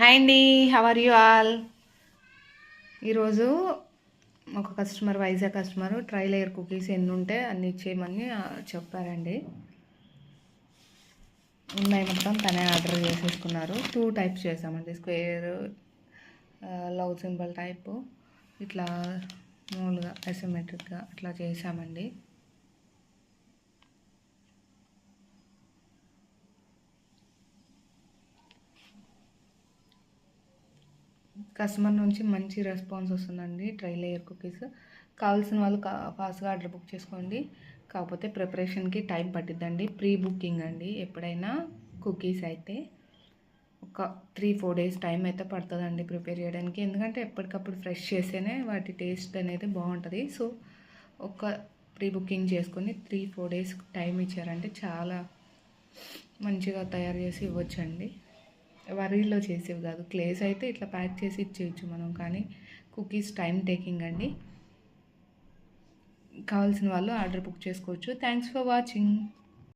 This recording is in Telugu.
హాయ్ అండి, హౌ ఆర్ యూ ఆల్? ఈరోజు ఒక Vizag customer try layer cookies ఎన్ని ఉంటే అన్ని ఇచ్చేయమని చెప్పారండి. ఉన్నాయి మొత్తం తనే ఆర్డర్ చేసేసుకున్నారు. 2 టైప్స్ చేసామండి, స్క్వేర్ లవ్ సింబల్ టైపు, ఇట్లా మామూలుగా అసిమెట్రిక్గా అట్లా చేసామండి. కస్టమర్ నుంచి మంచి రెస్పాన్స్ వస్తుందండి. ట్రై లేయర్ కుకీస్ కావాల్సిన వాళ్ళు ఫాస్ట్గా ఆర్డర్ బుక్ చేసుకోండి. కాకపోతే ప్రిపరేషన్కి టైం పట్టిద్దండి. ప్రీ బుకింగ్ అండి. ఎప్పుడైనా కుకీస్ అయితే ఒక 3-4 డేస్ టైం అయితే పడుతుందండి ప్రిపేర్ చేయడానికి. ఎందుకంటే ఎప్పటికప్పుడు ఫ్రెష్ చేస్తేనే వాటి టేస్ట్ అనేది బాగుంటుంది. సో ఒక ప్రీ బుకింగ్ చేసుకొని 3-4 డేస్ టైం ఇచ్చారంటే చాలా మంచిగా తయారు చేసి ఇవ్వచ్చండి. వరీలో చేసేవి కాదు. క్లేస్ అయితే ఇట్లా ప్యాక్ చేసి ఇచ్చేయచ్చు మనం, కానీ కుకీస్ టైం టేకింగ్ అండి. కావాల్సిన వాళ్ళు ఆర్డర్ బుక్ చేసుకోవచ్చు. Thanks for watching.